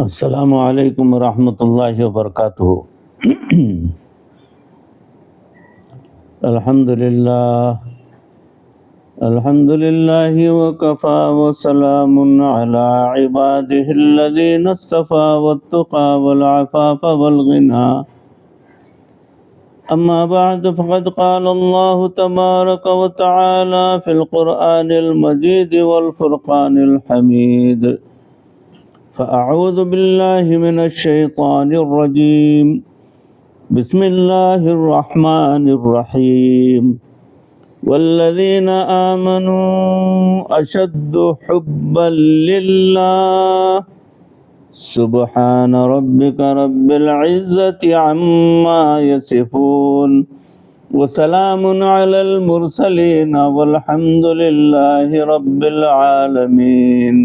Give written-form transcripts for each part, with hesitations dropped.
السلام علیکم ورحمۃ اللہ وبرکاتہ۔ الحمد للہ وکفا وسلام علی عبادہ الذین اصطفى والتقى والعفاف والغنى اما بعد فقد قال اللہ تبارک وتعالی فی القرآن المجید والفرقان الحمید فأعوذ بالله من الشيطان الرجيم بسم الله الرحمن الرحيم والذين آمنوا أشد حبا لله سبحان ربك رب العزة عما يصفون وسلام على المرسلين والحمد لله رب العالمين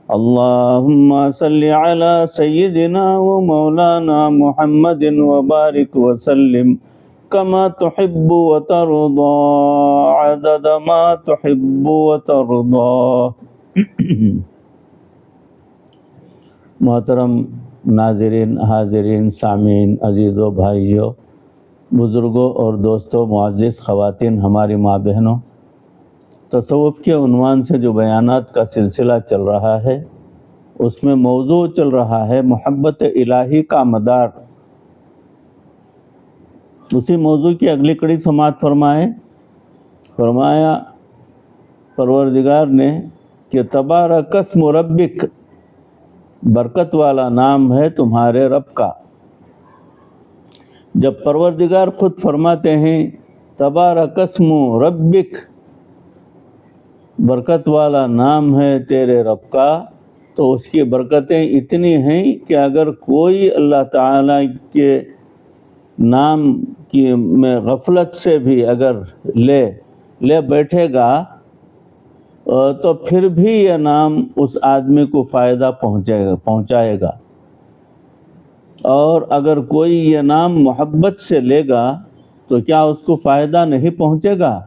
اللهم صل على سيدنا ومولانا محمد وبارك وسلم كما تحب وترضى عدد ما تحب وترضى۔ محترم ناظرین، حاضرین، سامعین، عزیزوں، بھائیوں، بزرگوں اور دوستوں، معزز خواتین، ہماری ماں بہنوں، تصوف کے عنوان سے جو بیانات کا سلسلہ چل رہا ہے اس میں موضوع چل رہا ہے محبت الہی کا مدار۔ اسی موضوع کی اگلی کڑی سماعت فرمایا پروردگار نے کہ تبارک اسم ربک، برکت والا نام ہے تمہارے رب کا۔ جب پروردگار خود فرماتے ہیں تبارک اسم ربک، برکت والا نام ہے تیرے رب کا، تو اس کی برکتیں اتنی ہیں کہ اگر کوئی اللہ تعالیٰ کے نام کی میں غفلت سے بھی اگر لے بیٹھے گا تو پھر بھی یہ نام اس آدمی کو فائدہ پہنچائے گا، اور اگر کوئی یہ نام محبت سے لے گا تو کیا اس کو فائدہ نہیں پہنچے گا؟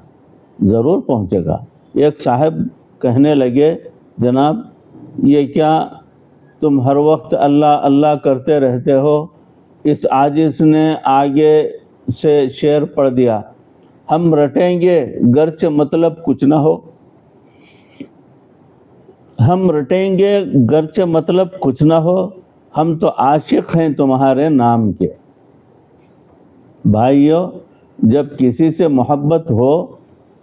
ضرور پہنچے گا۔ ایک صاحب کہنے لگے جناب یہ کیا تم ہر وقت اللہ اللہ کرتے رہتے ہو؟ اس عاجز نے آگے سے شعر پڑھ دیا، ہم رٹیں گے گرچہ مطلب کچھ نہ ہو، ہم رٹیں گے گرچہ مطلب کچھ نہ ہو، ہم تو عاشق ہیں تمہارے نام کے۔ بھائیو، جب کسی سے محبت ہو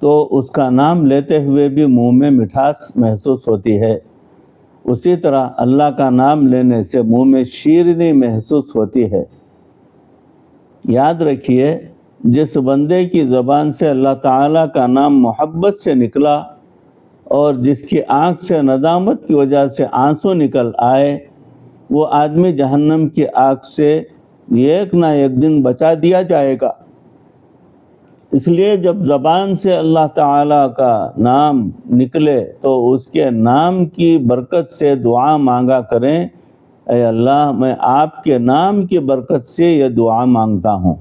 تو اس کا نام لیتے ہوئے بھی منہ میں مٹھاس محسوس ہوتی ہے، اسی طرح اللہ کا نام لینے سے منہ میں شیرینی محسوس ہوتی ہے۔ یاد رکھیے، جس بندے کی زبان سے اللہ تعالیٰ کا نام محبت سے نکلا اور جس کی آنکھ سے ندامت کی وجہ سے آنسو نکل آئے، وہ آدمی جہنم کی آگ سے ایک نہ ایک دن بچا دیا جائے گا۔ اس لیے جب زبان سے اللہ تعالیٰ کا نام نکلے تو اس کے نام کی برکت سے دعا مانگا کریں، اے اللہ میں آپ کے نام کی برکت سے یہ دعا مانگتا ہوں۔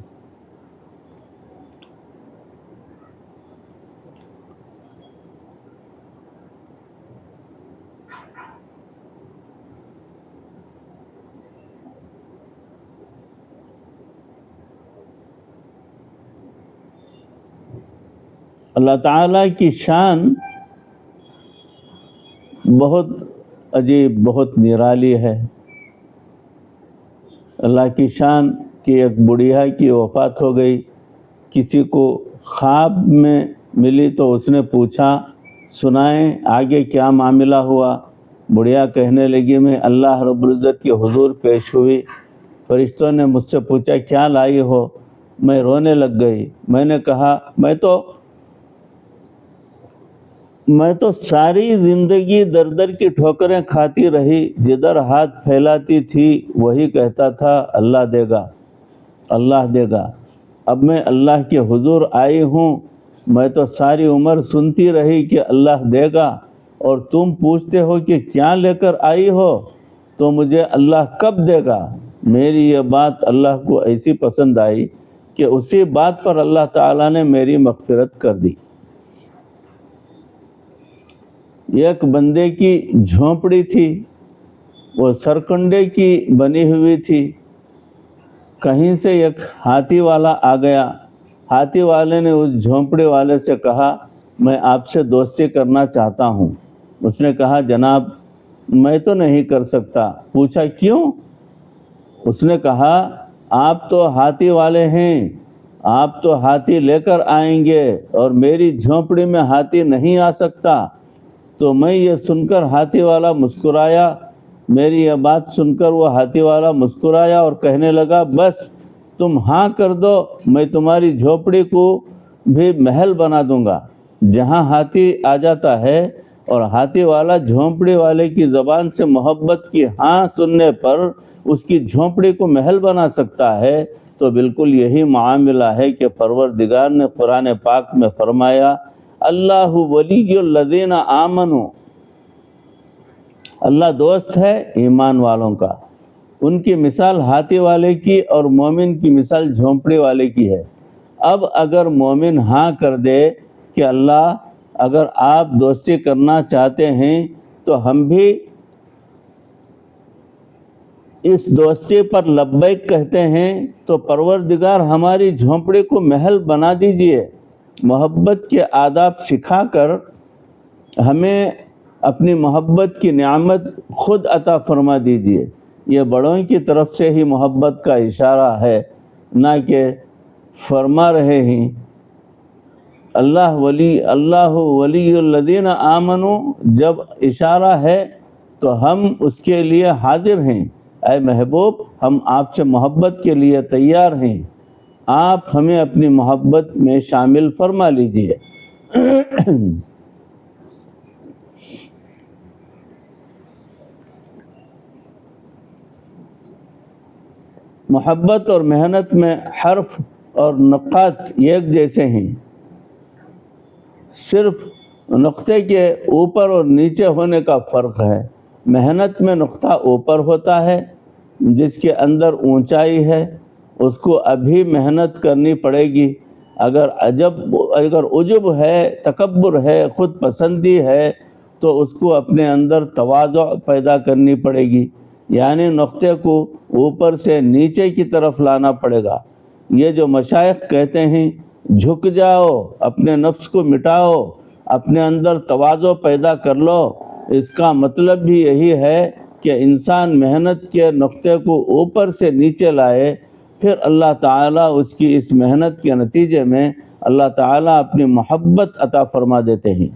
اللہ تعالیٰ کی شان بہت عجیب، بہت نرالی ہے۔ اللہ کی شان کہ ایک بڑھیا کی وفات ہو گئی، کسی کو خواب میں ملی تو اس نے پوچھا سنائیں آگے کیا معاملہ ہوا؟ بڑھیا کہنے لگی میں اللہ رب العزت کے حضور پیش ہوئی، فرشتوں نے مجھ سے پوچھا کیا لائی ہو؟ میں رونے لگ گئی۔ میں نے کہا میں تو ساری زندگی در در کی ٹھوکریں کھاتی رہی، جدھر ہاتھ پھیلاتی تھی وہی کہتا تھا اللہ دے گا، اللہ دے گا۔ اب میں اللہ کے حضور آئی ہوں، میں تو ساری عمر سنتی رہی کہ اللہ دے گا، اور تم پوچھتے ہو کہ کیا لے کر آئی ہو، تو مجھے اللہ کب دے گا؟ میری یہ بات اللہ کو ایسی پسند آئی کہ اسی بات پر اللہ تعالیٰ نے میری مغفرت کر دی۔ ایک بندے کی جھونپڑی تھی، وہ سرکنڈے کی بنی ہوئی تھی۔ کہیں سے ایک ہاتھی والا آ گیا۔ ہاتھی والے نے اس جھونپڑی والے سے کہا میں آپ سے دوستی کرنا چاہتا ہوں۔ اس نے کہا جناب میں تو نہیں کر سکتا۔ پوچھا کیوں؟ اس نے کہا آپ تو ہاتھی والے ہیں، آپ تو ہاتھی لے کر آئیں گے اور میری جھونپڑی میں ہاتھی نہیں آ سکتا۔ تو میں یہ سن کر ہاتھی والا مسکرایا، میری یہ بات سن کر وہ ہاتھی والا مسکرایا اور کہنے لگا بس تم ہاں کر دو، میں تمہاری جھونپڑی کو بھی محل بنا دوں گا۔ جہاں ہاتھی آ جاتا ہے اور ہاتھی والا جھونپڑی والے کی زبان سے محبت کی ہاں سننے پر اس کی جھونپڑی کو محل بنا سکتا ہے، تو بالکل یہی معاملہ ہے کہ پروردگار نے قرآن پاک میں فرمایا اللہ ولی الذین آمنوا، اللہ دوست ہے ایمان والوں کا۔ ان کی مثال ہاتھی والے کی اور مومن کی مثال جھونپڑی والے کی ہے۔ اب اگر مومن ہاں کر دے کہ اللہ اگر آپ دوستی کرنا چاہتے ہیں تو ہم بھی اس دوستی پر لبیک کہتے ہیں، تو پروردگار ہماری جھونپڑی کو محل بنا دیجئے، محبت کے آداب سکھا کر ہمیں اپنی محبت کی نعمت خود عطا فرما دیجئے۔ یہ بڑوں کی طرف سے ہی محبت کا اشارہ ہے، نہ کہ فرما رہے ہیں اللہ ولی الذین آمنوا۔ جب اشارہ ہے تو ہم اس کے لیے حاضر ہیں۔ اے محبوب ہم آپ سے محبت کے لیے تیار ہیں، آپ ہمیں اپنی محبت میں شامل فرما لیجئے۔ محبت اور محنت میں حرف اور نقط ایک جیسے ہیں، صرف نقطے کے اوپر اور نیچے ہونے کا فرق ہے۔ محنت میں نقطہ اوپر ہوتا ہے، جس کے اندر اونچائی ہے، اس کو ابھی محنت کرنی پڑے گی۔ اگر عجب ہے، تکبر ہے، خود پسندی ہے، تو اس کو اپنے اندر تواضع پیدا کرنی پڑے گی، یعنی نقطے کو اوپر سے نیچے کی طرف لانا پڑے گا۔ یہ جو مشائخ کہتے ہیں جھک جاؤ، اپنے نفس کو مٹاؤ، اپنے اندر تواضع پیدا کر لو، اس کا مطلب بھی یہی ہے کہ انسان محنت کے نقطے کو اوپر سے نیچے لائے، پھر اللہ تعالیٰ اس کی اس محنت کے نتیجے میں اللہ تعالیٰ اپنی محبت عطا فرما دیتے ہیں۔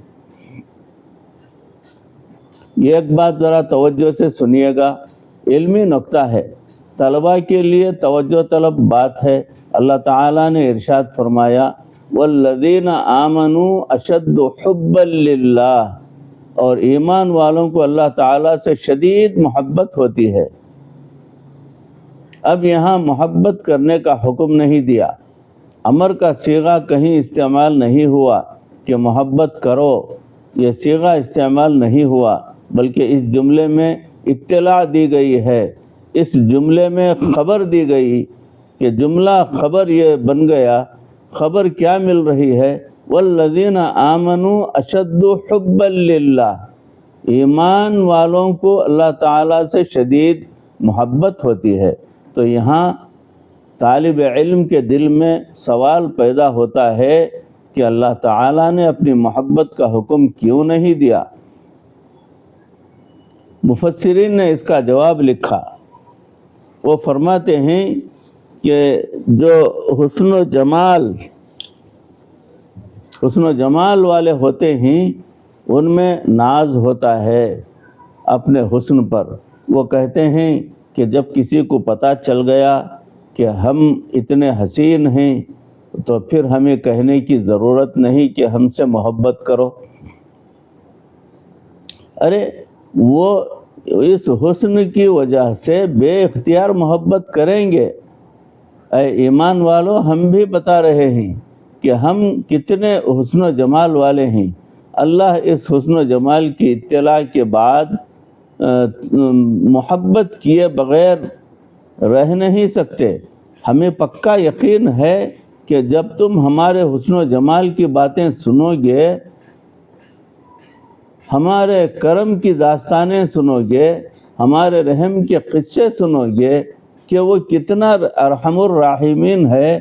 یہ ایک بات ذرا توجہ سے سنیے گا، علمی نقطہ ہے، طلباء کے لیے توجہ طلب بات ہے۔ اللہ تعالیٰ نے ارشاد فرمایا والذین آمنوا اشد حبا للہ، اور ایمان والوں کو اللہ تعالیٰ سے شدید محبت ہوتی ہے۔ اب یہاں محبت کرنے کا حکم نہیں دیا، امر کا صیغہ کہیں استعمال نہیں ہوا کہ محبت کرو، یہ صیغہ استعمال نہیں ہوا، بلکہ اس جملے میں اطلاع دی گئی ہے، اس جملے میں خبر دی گئی کہ جملہ خبر یہ بن گیا۔ خبر کیا مل رہی ہے؟ والذین آمنوا اشد حبا للہ، ایمان والوں کو اللہ تعالیٰ سے شدید محبت ہوتی ہے۔ تو یہاں طالب علم کے دل میں سوال پیدا ہوتا ہے کہ اللہ تعالیٰ نے اپنی محبت کا حکم کیوں نہیں دیا؟ مفسرین نے اس کا جواب لکھا، وہ فرماتے ہیں کہ جو حسن و جمال والے ہوتے ہیں ان میں ناز ہوتا ہے اپنے حسن پر۔ وہ کہتے ہیں کہ جب کسی کو پتہ چل گیا کہ ہم اتنے حسین ہیں تو پھر ہمیں کہنے کی ضرورت نہیں کہ ہم سے محبت کرو۔ ارے وہ اس حسن کی وجہ سے بے اختیار محبت کریں گے۔ اے ایمان والو ہم بھی بتا رہے ہیں کہ ہم کتنے حسن و جمال والے ہیں۔ اللہ اس حسن و جمال کی اطلاع کے بعد محبت کیے بغیر رہ نہیں سکتے۔ ہمیں پکا یقین ہے کہ جب تم ہمارے حسن و جمال کی باتیں سنو گے، ہمارے کرم کی داستانیں سنو گے، ہمارے رحم کے قصے سنو گے کہ وہ کتنا ارحم الراحمین ہے،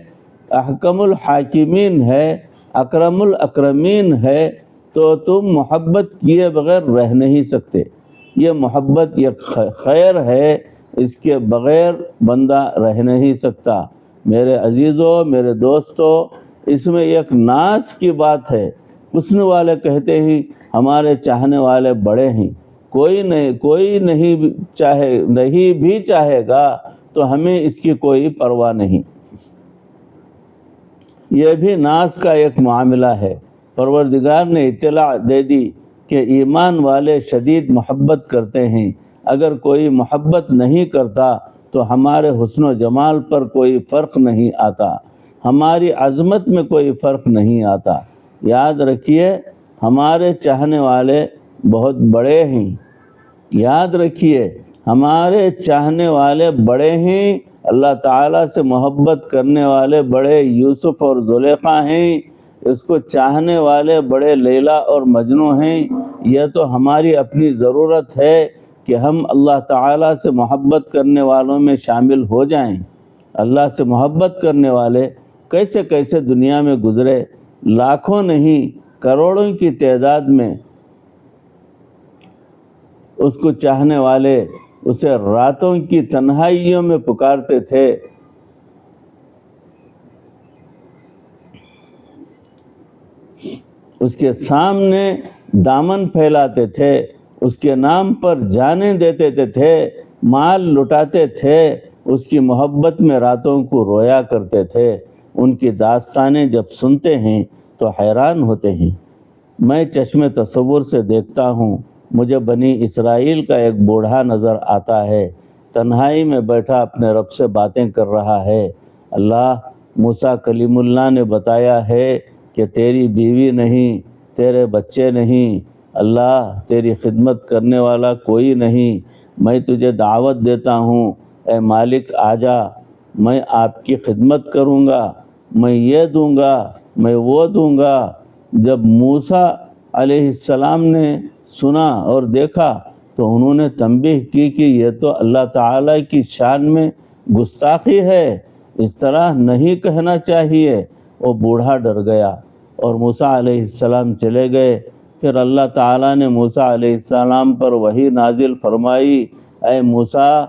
احکم الحاکمین ہے، اکرم الاکرمین ہے، تو تم محبت کیے بغیر رہ نہیں سکتے۔ یہ محبت ایک خیر ہے، اس کے بغیر بندہ رہ نہیں سکتا۔ میرے عزیزوں، میرے دوستوں، اس میں ایک ناز کی بات ہے۔ حسن والے کہتے ہیں ہمارے چاہنے والے بڑے ہیں، کوئی نہیں بھی چاہے گا تو ہمیں اس کی کوئی پرواہ نہیں۔ یہ بھی ناز کا ایک معاملہ ہے۔ پروردگار نے اطلاع دے دی کہ ایمان والے شدید محبت کرتے ہیں۔ اگر کوئی محبت نہیں کرتا تو ہمارے حسن و جمال پر کوئی فرق نہیں آتا، ہماری عظمت میں کوئی فرق نہیں آتا۔ یاد رکھیے ہمارے چاہنے والے بہت بڑے ہیں، یاد رکھیے ہمارے چاہنے والے بڑے ہیں، اللہ تعالیٰ سے محبت کرنے والے بڑے یوسف اور زلیخا ہیں، اس کو چاہنے والے بڑے لیلا اور مجنوں ہیں۔ یہ تو ہماری اپنی ضرورت ہے کہ ہم اللہ تعالیٰ سے محبت کرنے والوں میں شامل ہو جائیں۔ اللہ سے محبت کرنے والے کیسے کیسے دنیا میں گزرے، لاکھوں نہیں کروڑوں کی تعداد میں اس کو چاہنے والے اسے راتوں کی تنہائیوں میں پکارتے تھے۔ اس کے سامنے دامن پھیلاتے تھے، اس کے نام پر جانیں دیتے تھے، مال لٹاتے تھے، اس کی محبت میں راتوں کو رویا کرتے تھے۔ ان کی داستانیں جب سنتے ہیں تو حیران ہوتے ہیں۔ میں چشم تصور سے دیکھتا ہوں، مجھے بنی اسرائیل کا ایک بوڑھا نظر آتا ہے، تنہائی میں بیٹھا اپنے رب سے باتیں کر رہا ہے۔ اللہ موسیٰ کلیم اللہ نے بتایا ہے کہ تیری بیوی نہیں، تیرے بچے نہیں، اللہ تیری خدمت کرنے والا کوئی نہیں، میں تجھے دعوت دیتا ہوں، اے مالک آجا، میں آپ کی خدمت کروں گا، میں یہ دوں گا، میں وہ دوں گا۔ جب موسیٰ علیہ السلام نے سنا اور دیکھا تو انہوں نے تنبیہ کی کہ یہ تو اللہ تعالیٰ کی شان میں گستاخی ہے، اس طرح نہیں کہنا چاہیے۔ وہ بوڑھا ڈر گیا اور موسیٰ علیہ السلام چلے گئے۔ پھر اللہ تعالیٰ نے موسیٰ علیہ السلام پر وحی نازل فرمائی، اے موسیٰ،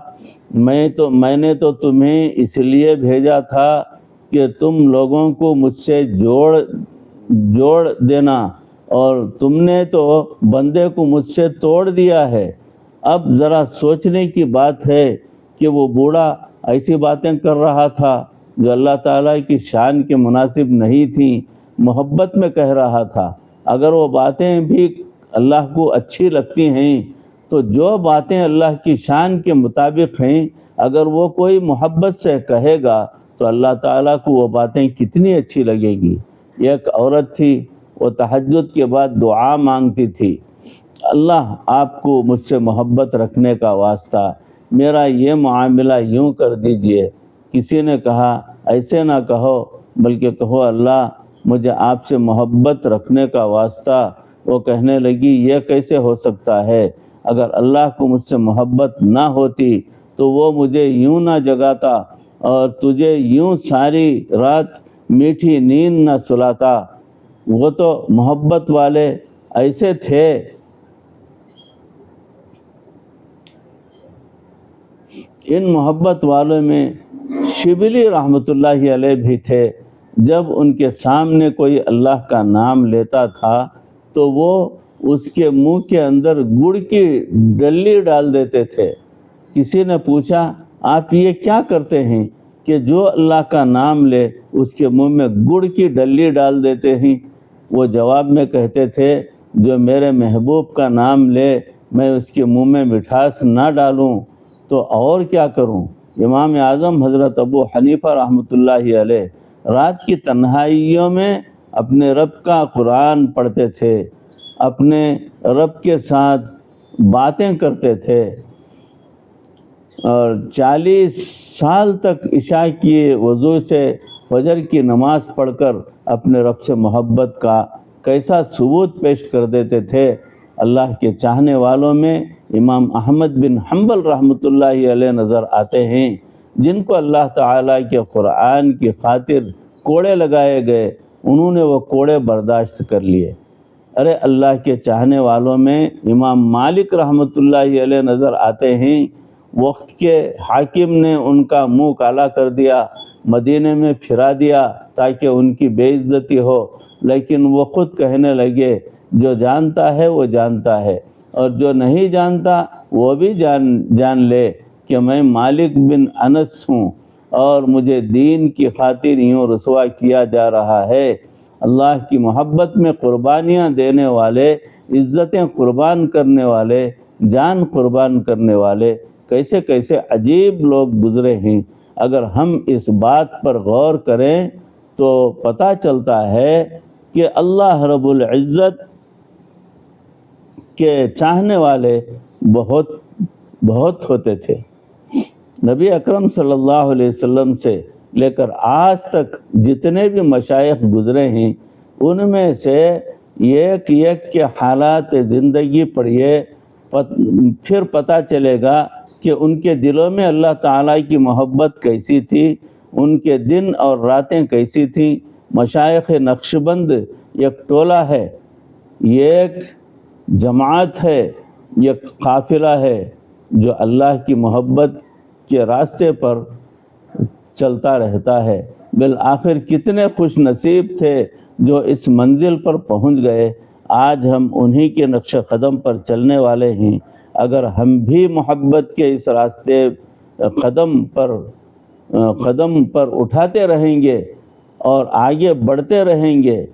میں نے تو تمہیں اس لیے بھیجا تھا کہ تم لوگوں کو مجھ سے جوڑ دینا، اور تم نے تو بندے کو مجھ سے توڑ دیا ہے۔ اب ذرا سوچنے کی بات ہے کہ وہ بوڑھا ایسی باتیں کر رہا تھا جو اللہ تعالیٰ کی شان کے مناسب نہیں تھیں، محبت میں کہہ رہا تھا۔ اگر وہ باتیں بھی اللہ کو اچھی لگتی ہیں تو جو باتیں اللہ کی شان کے مطابق ہیں اگر وہ کوئی محبت سے کہے گا تو اللہ تعالیٰ کو وہ باتیں کتنی اچھی لگے گی۔ ایک عورت تھی، وہ تہجد کے بعد دعا مانگتی تھی، اللہ آپ کو مجھ سے محبت رکھنے کا واسطہ میرا یہ معاملہ یوں کر دیجئے۔ کسی نے کہا ایسے نہ کہو، بلکہ کہو اللہ مجھے آپ سے محبت رکھنے کا واسطہ۔ وہ کہنے لگی یہ کیسے ہو سکتا ہے؟ اگر اللہ کو مجھ سے محبت نہ ہوتی تو وہ مجھے یوں نہ جگاتا اور تجھے یوں ساری رات میٹھی نیند نہ سلاتا۔ وہ تو محبت والے ایسے تھے۔ ان محبت والوں میں شبلی رحمۃ اللہ علیہ بھی تھے۔ جب ان کے سامنے کوئی اللہ کا نام لیتا تھا تو وہ اس کے منہ کے اندر گڑ کی ڈلی ڈال دیتے تھے۔ کسی نے پوچھا آپ یہ کیا کرتے ہیں کہ جو اللہ کا نام لے اس کے منہ میں گڑ کی ڈلی ڈال دیتے ہیں؟ وہ جواب میں کہتے تھے جو میرے محبوب کا نام لے میں اس کے منہ میں مٹھاس نہ ڈالوں تو اور کیا کروں؟ امام اعظم حضرت ابو حنیفہ رحمۃ اللہ علیہ رات کی تنہائیوں میں اپنے رب کا قرآن پڑھتے تھے، اپنے رب کے ساتھ باتیں کرتے تھے، اور 40 سال تک عشاء کی وضو سے فجر کی نماز پڑھ کر اپنے رب سے محبت کا کیسا ثبوت پیش کر دیتے تھے۔ اللہ کے چاہنے والوں میں امام احمد بن حنبل رحمۃ اللہ علیہ نظر آتے ہیں، جن کو اللہ تعالیٰ کے قرآن کی خاطر کوڑے لگائے گئے، انہوں نے وہ کوڑے برداشت کر لیے۔ ارے اللہ کے چاہنے والوں میں امام مالک رحمۃ اللہ علیہ نظر آتے ہیں، وقت کے حاکم نے ان کا منہ کالا کر دیا، مدینے میں پھرا دیا تاکہ ان کی بے عزتی ہو، لیکن وہ خود کہنے لگے جو جانتا ہے وہ جانتا ہے، اور جو نہیں جانتا وہ بھی جان لے کہ میں مالک بن انس ہوں اور مجھے دین کی خاطر یوں رسوا کیا جا رہا ہے۔ اللہ کی محبت میں قربانیاں دینے والے، عزتیں قربان کرنے والے، جان قربان کرنے والے کیسے کیسے عجیب لوگ گزرے ہیں۔ اگر ہم اس بات پر غور کریں تو پتہ چلتا ہے کہ اللہ رب العزت کے چاہنے والے بہت ہوتے تھے۔ نبی اکرم صلی اللہ علیہ وسلم سے لے کر آج تک جتنے بھی مشائخ گزرے ہیں، ان میں سے ایک کے حالات زندگی پڑھیے، پھر پتہ چلے گا کہ ان کے دلوں میں اللہ تعالیٰ کی محبت کیسی تھی، ان کے دن اور راتیں کیسی تھیں۔ مشائخ نقشبند ایک ٹولہ ہے، ایک جماعت ہے، ایک قافلہ ہے جو اللہ کی محبت کے راستے پر چلتا رہتا ہے۔ بالآخر کتنے خوش نصیب تھے جو اس منزل پر پہنچ گئے۔ آج ہم انہی کے نقش قدم پر چلنے والے ہیں۔ اگر ہم بھی محبت کے اس راستے قدم پر اٹھاتے رہیں گے اور آگے بڑھتے رہیں گے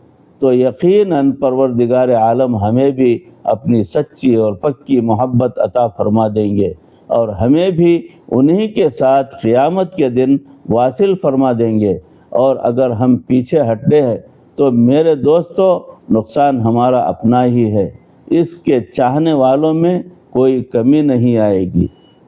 تو یقیناً پروردگار عالم ہمیں بھی اپنی سچی اور پکی محبت عطا فرما دیں گے، اور ہمیں بھی انہی کے ساتھ قیامت کے دن واصل فرما دیں گے۔ اور اگر ہم پیچھے ہٹے ہیں تو میرے دوستو نقصان ہمارا اپنا ہی ہے، اس کے چاہنے والوں میں کوئی کمی نہیں آئے گی۔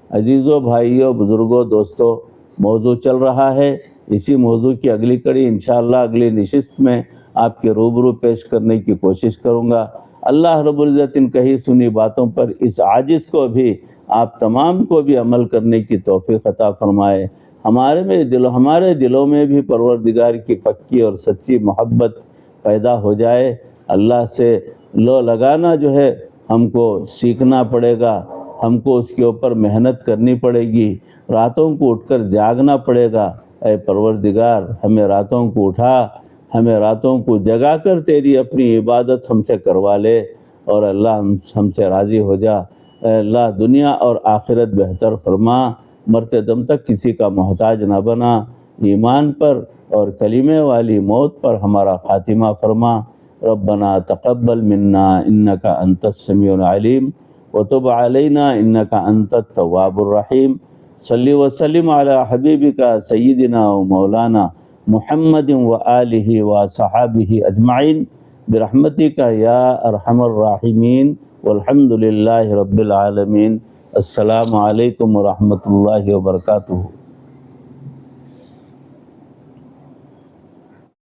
عزیزو، بھائیو، بزرگوں، دوستو، موضوع چل رہا ہے، اسی موضوع کی اگلی کڑی انشاءاللہ اگلی نشست میں آپ کے روبرو پیش کرنے کی کوشش کروں گا۔ اللہ رب العزت ان کہی سنی باتوں پر اس عاجز کو بھی، آپ تمام کو بھی عمل کرنے کی توفیق عطا فرمائے۔ ہمارے دلوں میں بھی پروردگار کی پکی اور سچی محبت پیدا ہو جائے۔ اللہ سے لو لگانا جو ہے ہم کو سیکھنا پڑے گا، ہم کو اس کے اوپر محنت کرنی پڑے گی، راتوں کو اٹھ کر جاگنا پڑے گا۔ اے پروردگار، ہمیں راتوں کو اٹھا، ہمیں راتوں کو جگا کر تیری اپنی عبادت ہم سے کروا لے، اور اللہ ہم سے راضی ہو جا۔ اے اللہ، دنیا اور آخرت بہتر فرما، مرتے دم تک کسی کا محتاج نہ بنا، ایمان پر اور کلمے والی موت پر ہمارا خاتمہ فرما۔ ربنا تقبل منا انک انت السمیع العلیم وتب علینا انک انت التواب الرحیم۔ صلی وسلم علی حبیبک سیدنا و مولانا محمد و آلہ و صحابہ اجمعین برحمتک یا ارحم الراحمین والحمد للہ رب العالمین۔ السلام علیکم ورحمۃ اللہ وبرکاتہ۔